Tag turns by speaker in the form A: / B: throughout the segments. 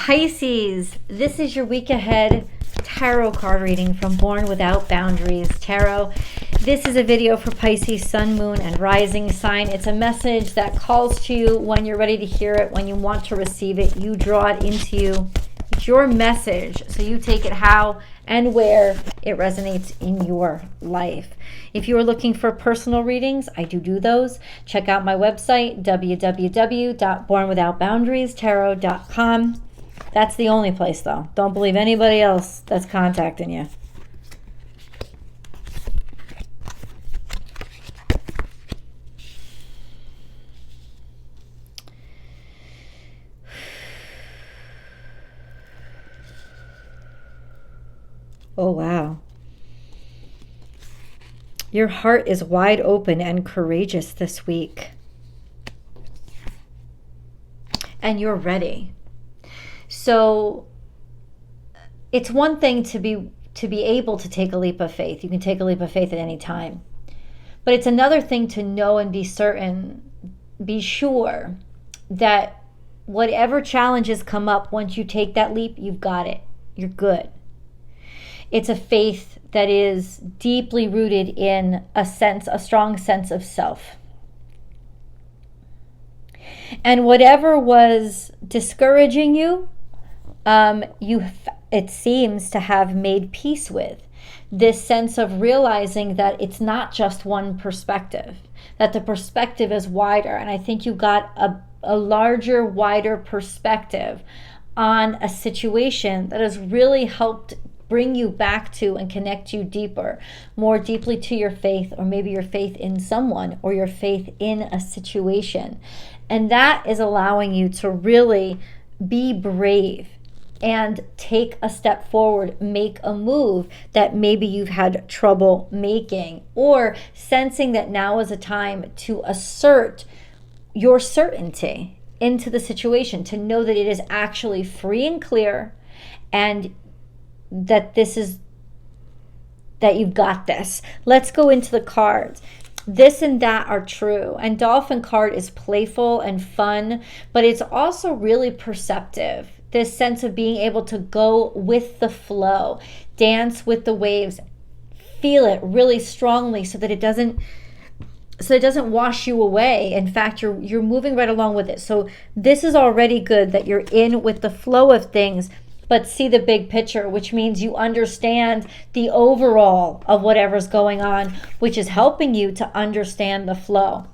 A: Pisces, this is your week ahead tarot card reading from Born Without Boundaries Tarot. This is a video for Pisces, Sun, Moon, and Rising sign. It's a message that calls to you when you're ready to hear it, when you want to receive it. You draw it into you. It's your message, so you take it how and where it resonates in your life. If you are looking for personal readings, I do those. Check out my website, www.bornwithoutboundariestarot.com. That's the only place, though. Don't believe anybody else that's contacting you. Oh, wow. Your heart is wide open and courageous this week. And you're ready. So it's one thing to be able to take a leap of faith. You can take a leap of faith at any time. But it's another thing to know and be certain, be sure that whatever challenges come up, once you take that leap, you've got it. You're good. It's a faith that is deeply rooted in a strong sense of self. And whatever was discouraging you, it seems to have made peace with. This sense of realizing that it's not just one perspective, that the perspective is wider. And I think you got a larger, wider perspective on a situation that has really helped bring you back to and connect you more deeply to your faith, or maybe your faith in someone, or your faith in a situation. And that is allowing you to really be brave and take a step forward, make a move that maybe you've had trouble making, or sensing that now is a time to assert your certainty into the situation, to know that it is actually free and clear, and that you've got this. Let's go into the cards. This and that are true. And Dolphin card is playful and fun, but it's also really perceptive. This sense of being able to go with the flow, dance with the waves, feel it really strongly so that it doesn't wash you away. In fact, you're moving right along with it. So this is already good, that you're in with the flow of things, but see the big picture, which means you understand the overall of whatever's going on, which is helping you to understand the flow,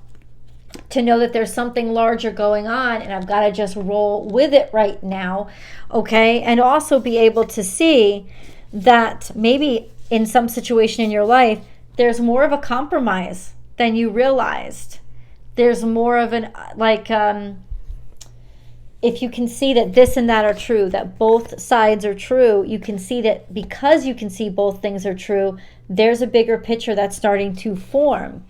A: to know that there's something larger going on, and I've got to just roll with it right now, okay? And also be able to see that maybe in some situation in your life, there's more of a compromise than you realized. There's more of if you can see that this and that are true, that both sides are true, you can see that because you can see both things are true, there's a bigger picture that's starting to form.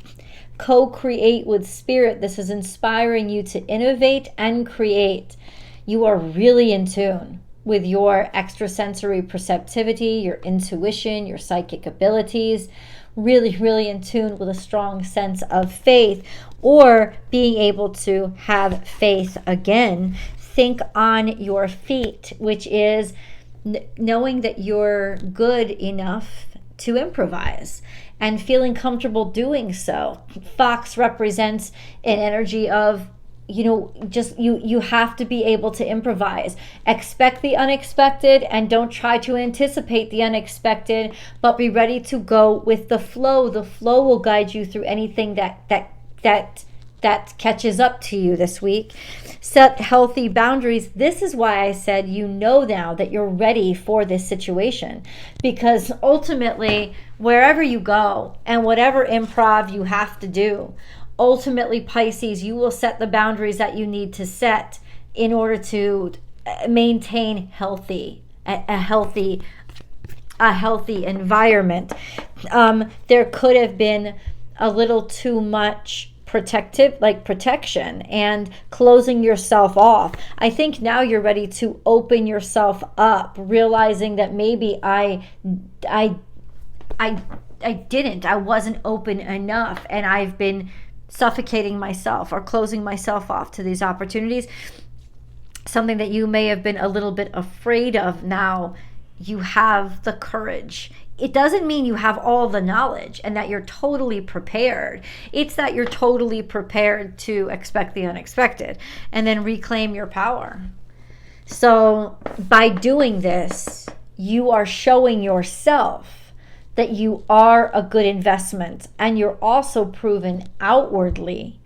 A: Co-create with spirit. This is inspiring you to innovate and create. You are really in tune with your extrasensory perceptivity, your intuition, your psychic abilities. Really, really in tune with a strong sense of faith, or being able to have faith again. Think on your feet, which is knowing that you're good enough to improvise and feeling comfortable doing so. Fox represents an energy of, just you have to be able to improvise. Expect the unexpected and don't try to anticipate the unexpected, but be ready to go with the flow. The flow will guide you through anything that catches up to you this week. Set healthy boundaries. This is why I said now that you're ready for this situation, because ultimately wherever you go and whatever improv you have to do, ultimately, Pisces, you will set the boundaries that you need to set in order to maintain a healthy environment. There could have been a little too much protection and closing yourself off. I think now you're ready to open yourself up, realizing that maybe I wasn't open enough, and I've been suffocating myself or closing myself off to these opportunities. something that you may have been a little bit afraid of, now you have the courage. It doesn't mean you have all the knowledge and that you're totally prepared. It's that you're totally prepared to expect the unexpected and then reclaim your power. So by doing this, you are showing yourself that you are a good investment, and you're also proven outwardly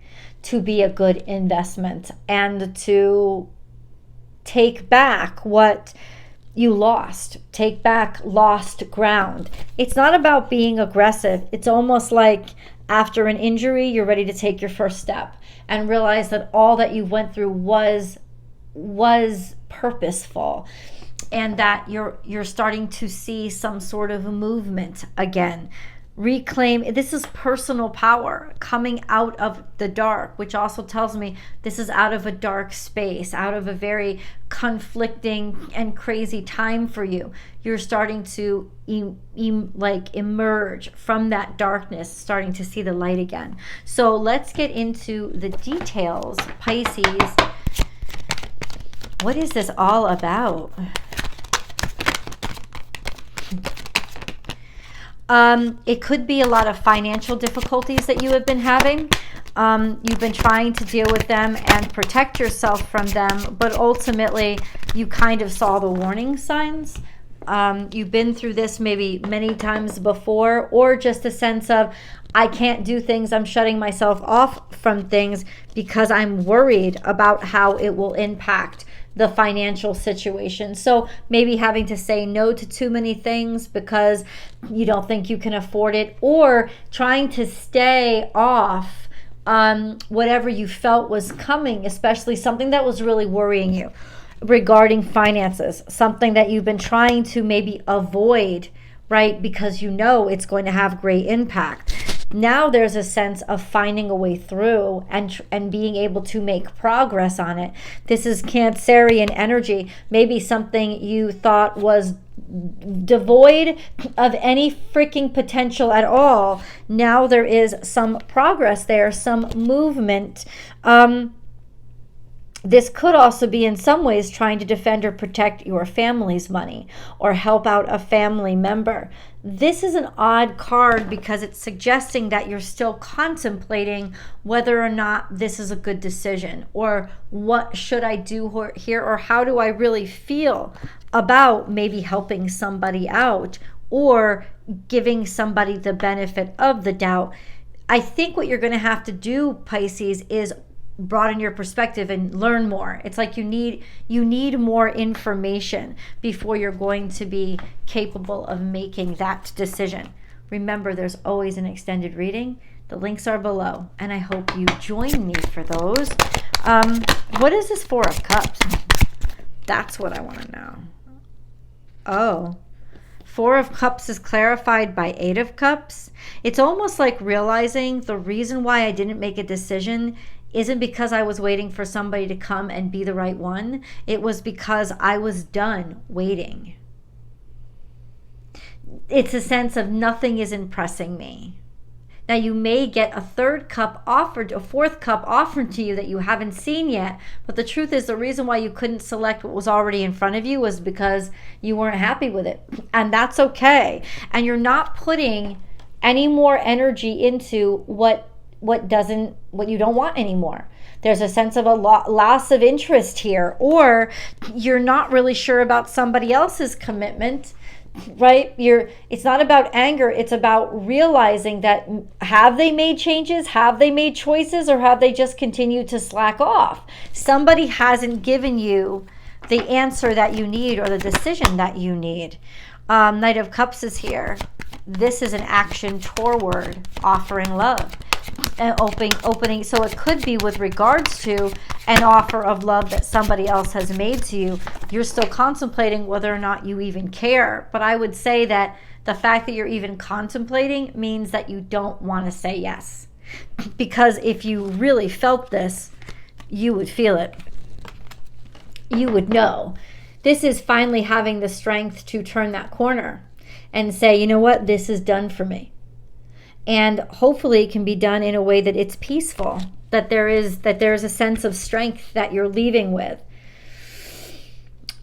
A: to be a good investment and to take back what you lost, take back lost ground. It's not about being aggressive. It's almost like after an injury, you're ready to take your first step and realize that all that you went through was purposeful, and that you're starting to see some sort of movement again. Reclaim, this is personal power coming out of the dark, which also tells me this is out of a dark space, out of a very conflicting and crazy time for you. You're starting to emerge from that darkness, starting to see the light again. So let's get into the details. Pisces, what is this all about? It could be a lot of financial difficulties that you have been having. You've been trying to deal with them and protect yourself from them, but ultimately you kind of saw the warning signs. You've been through this maybe many times before, or just a sense of, I can't do things, I'm shutting myself off from things because I'm worried about how it will impact the financial situation. So maybe having to say no to too many things because you don't think you can afford it, or trying to stay off whatever you felt was coming, especially something that was really worrying you regarding finances, something that you've been trying to maybe avoid, right? Because you know it's going to have great impact. Now there's a sense of finding a way through and being able to make progress on it. This is Cancerian energy. Maybe something you thought was devoid of any freaking potential at all. Now there is some progress there, some movement. This could also be in some ways trying to defend or protect your family's money or help out a family member. This is an odd card because it's suggesting that you're still contemplating whether or not this is a good decision, or what should I do here, or how do I really feel about maybe helping somebody out or giving somebody the benefit of the doubt. I think what you're going to have to do, Pisces, is broaden your perspective and learn more. It's like you need more information before you're going to be capable of making that decision. Remember, there's always an extended reading. The links are below, and I hope you join me for those. What is this Four of Cups? That's what I want to know. Oh, Four of Cups is clarified by Eight of Cups. It's almost like realizing the reason why I didn't make a decision isn't because I was waiting for somebody to come and be the right one. It was because I was done waiting. It's a sense of nothing is impressing me. Now you may get a fourth cup offered to you that you haven't seen yet, but the truth is the reason why you couldn't select what was already in front of you was because you weren't happy with it. And that's okay. And you're not putting any more energy into what you don't want anymore. There's a sense of a loss of interest here, or you're not really sure about somebody else's commitment, right? It's not about anger, it's about realizing that, have they made changes, have they made choices, or have they just continued to slack off? Somebody hasn't given you the answer that you need or the decision that you need. Knight of Cups is here. This is an action toward offering love and opening. So it could be with regards to an offer of love that somebody else has made to you. You're still contemplating whether or not you even care. But I would say that the fact that you're even contemplating means that you don't want to say yes. Because if you really felt this, you would feel it. You would know. This is finally having the strength to turn that corner and say, you know what, this is done for me. And hopefully it can be done in a way that it's peaceful, that there's a sense of strength that you're leaving with.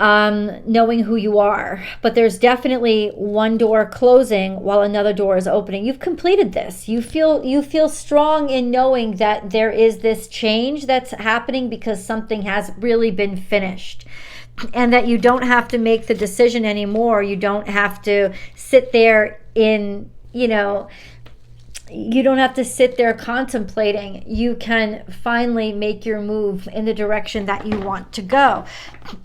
A: knowing who you are. But there's definitely one door closing while another door is opening. You've completed this. You feel strong in knowing that there is this change that's happening because something has really been finished. And that you don't have to make the decision anymore. You don't have to sit there in, you don't have to sit there contemplating. You can finally make your move in the direction that you want to go.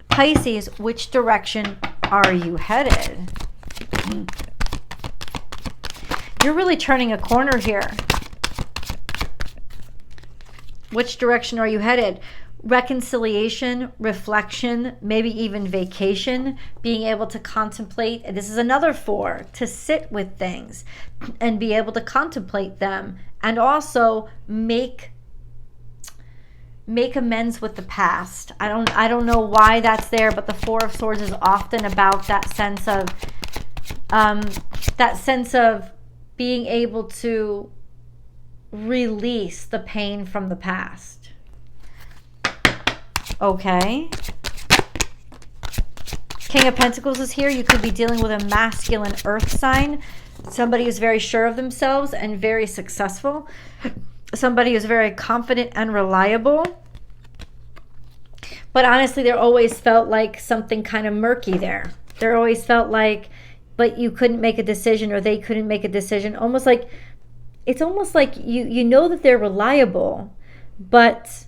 A: Pisces, which direction are you headed? You're really turning a corner here. Which direction are you headed? Reconciliation, reflection, maybe even vacation, being able to contemplate. This is another 4, to sit with things and be able to contemplate them, and also make amends with the past. I don't know why that's there, but the 4 of Swords is often about that sense of being able to release the pain from the past. Okay. King of Pentacles is here. You could be dealing with a masculine earth sign. Somebody who's very sure of themselves and very successful. Somebody who's very confident and reliable. But honestly, there always felt like something kind of murky there. There always felt like, but you couldn't make a decision, or they couldn't make a decision. It's almost like you know that they're reliable, but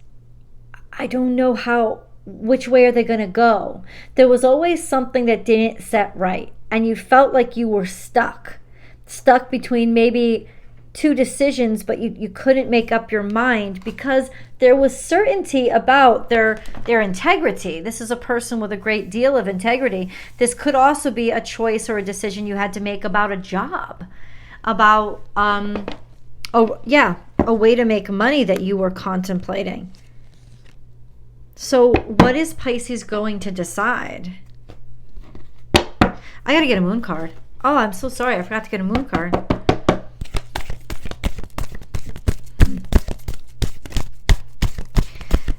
A: I don't know which way are they going to go. There was always something that didn't set right, and you felt like you were stuck between maybe 2 decisions, but you couldn't make up your mind because there was certainty about their integrity. This is a person with a great deal of integrity. This could also be a choice or a decision you had to make about a job, about a way to make money that you were contemplating. So what is Pisces going to decide? I got to get a moon card. Oh, I'm so sorry. I forgot to get a moon card.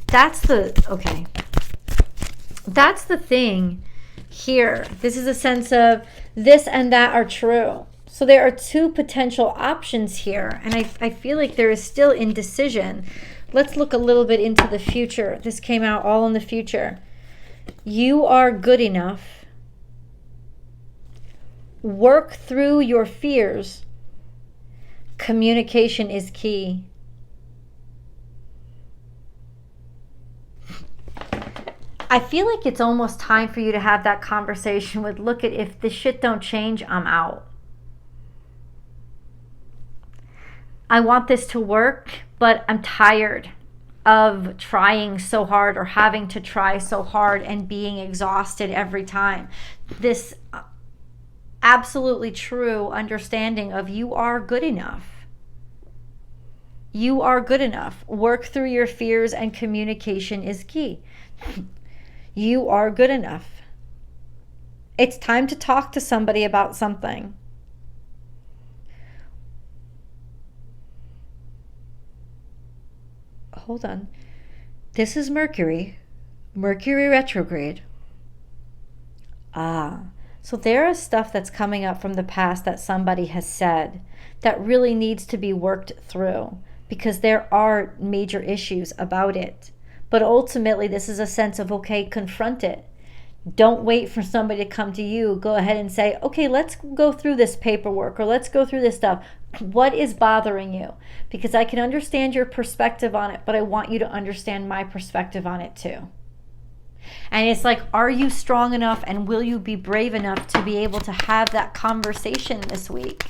A: That's the thing here. This is a sense of this and that are true. So there are 2 potential options here. And I feel like there is still indecision. Let's look a little bit into the future. This came out all in the future. You are good enough. Work through your fears. Communication is key. I feel like it's almost time for you to have that conversation with, look, at if this shit don't change, I'm out. I want this to work, but I'm tired of trying so hard or having to try so hard and being exhausted every time. This absolutely true understanding of you are good enough. You are good enough. Work through your fears, and communication is key. You are good enough. It's time to talk to somebody about something. Hold on. This is Mercury. Mercury retrograde. So there is stuff that's coming up from the past that somebody has said that really needs to be worked through, because there are major issues about it. But ultimately, this is a sense of, okay, confront it. Don't wait for somebody to come to you. Go ahead and say, okay, let's go through this paperwork, or let's go through this stuff. What is bothering you? Because I can understand your perspective on it, but I want you to understand my perspective on it too. And it's like, are you strong enough, and will you be brave enough to be able to have that conversation this week?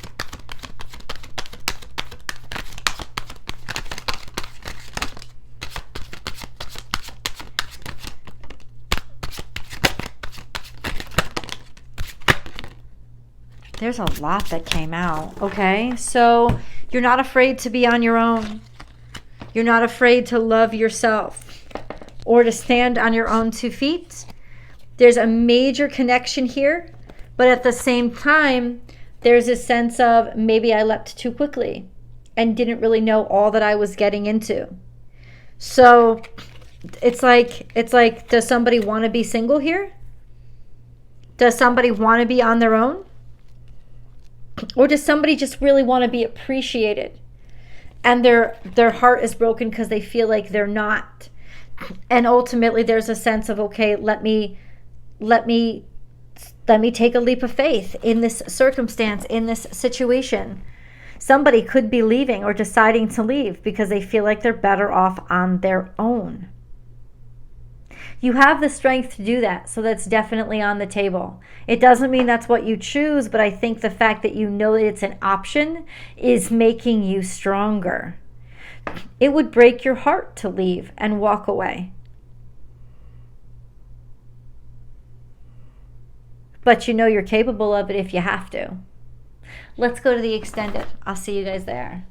A: There's a lot that came out. Okay, so you're not afraid to be on your own. You're not afraid to love yourself or to stand on your own 2 feet. There's a major connection here, but at the same time, there's a sense of maybe I leapt too quickly and didn't really know all that I was getting into. So it's like, does somebody want to be single here? Does somebody want to be on their own? Or does somebody just really want to be appreciated? And their heart is broken because they feel like they're not. And ultimately there's a sense of, okay, let me take a leap of faith in this circumstance, in this situation. Somebody could be leaving or deciding to leave because they feel like they're better off on their own. You have the strength to do that, so that's definitely on the table. It doesn't mean that's what you choose, but I think the fact that you know that it's an option is making you stronger. It would break your heart to leave and walk away. But you know you're capable of it if you have to. Let's go to the extended. I'll see you guys there.